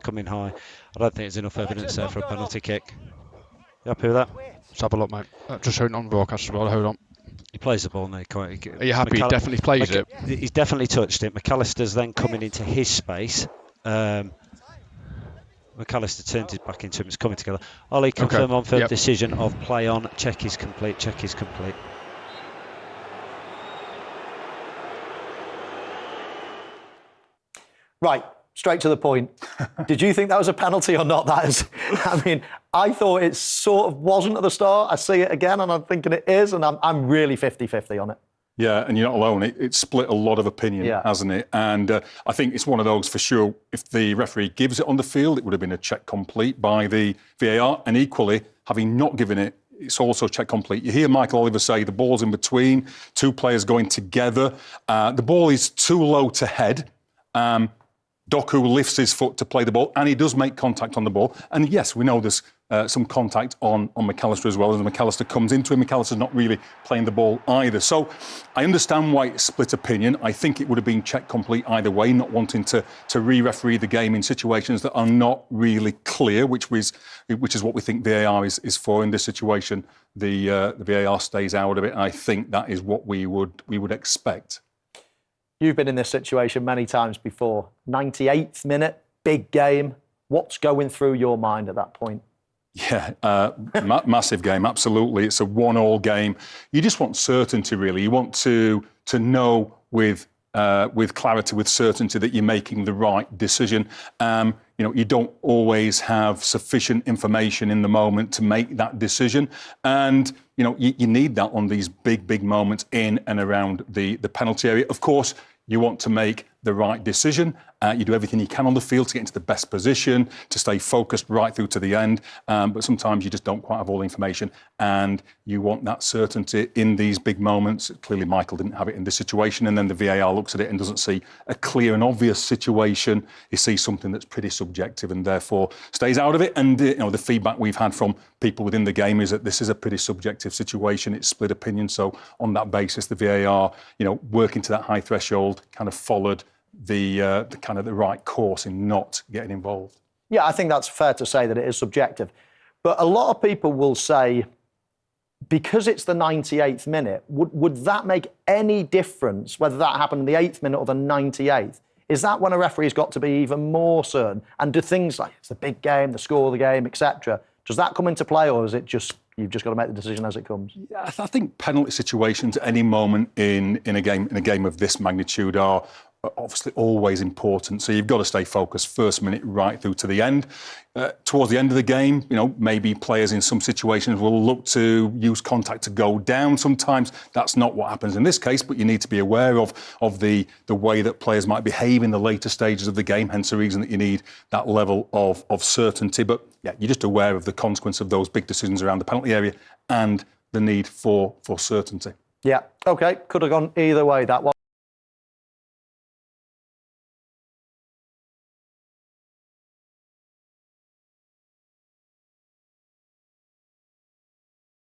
coming high. I don't think there's enough evidence there for a penalty kick. You happy with that? Let's have a look, mate. Just showing on the broadcast as well. Hold on. He plays the ball now. Are you happy? He definitely plays it. He's definitely touched it. McAllister's then coming into his space. McAllister turns his back into him. It's coming together. Ollie, confirm on for decision of play on. Check is complete. Check is complete. Right, straight to the point. Did you think that was a penalty or not? That is, I mean, I thought it sort of wasn't at the start. I see it again and I'm thinking it is, and I'm really 50-50 on it. Yeah, and you're not alone. It split a lot of opinion, hasn't it? And I think it's one of those for sure. If the referee gives it on the field, it would have been a check complete by the VAR. And equally, having not given it, it's also check complete. You hear Michael Oliver say the ball's in between, two players going together. The ball is too low to head. Doku lifts his foot to play the ball, and he does make contact on the ball. And yes, we know there's some contact on McAllister as well. As McAllister comes into him, McAllister's not really playing the ball either. So I understand why it's split opinion. I think it would have been check complete either way, not wanting to re-referee the game in situations that are not really clear, which is what we think VAR is for in this situation. The VAR stays out of it. And I think that is what we would expect. You've been in this situation many times before. 98th minute, big game. What's going through your mind at that point? Yeah, massive game, absolutely. It's a 1-1 game. You just want certainty, really. You want to know with clarity, with certainty that you're making the right decision. You don't always have sufficient information in the moment to make that decision. And, you need that on these big moments in and around the penalty area. Of course, you want to make the right decision. You do everything you can on the field to get into the best position, to stay focused right through to the end. But sometimes you just don't quite have all the information, and you want that certainty in these big moments. Clearly, Michael didn't have it in this situation, and then the VAR looks at it and doesn't see a clear and obvious situation. He sees something that's pretty subjective and therefore stays out of it. And the feedback we've had from people within the game is that this is a pretty subjective situation. It's split opinion. So on that basis, the VAR, working to that high threshold, kind of followed the right course in not getting involved. Yeah, I think that's fair to say that it is subjective. But a lot of people will say, because it's the 98th minute, would that make any difference whether that happened in the 8th minute or the 98th? Is that when a referee's got to be even more certain? And do things like it's the big game, the score of the game, etc., does that come into play, or is it just you've just got to make the decision as it comes? Yeah, I think penalty situations at any moment in a game of this magnitude are obviously always important. So you've got to stay focused first minute right through to the end. Towards the end of the game, maybe players in some situations will look to use contact to go down. Sometimes that's not what happens in this case, but you need to be aware of the way that players might behave in the later stages of the game, hence the reason that you need that level of certainty. But yeah, you're just aware of the consequence of those big decisions around the penalty area and the need for certainty. Yeah, OK, could have gone either way, that one.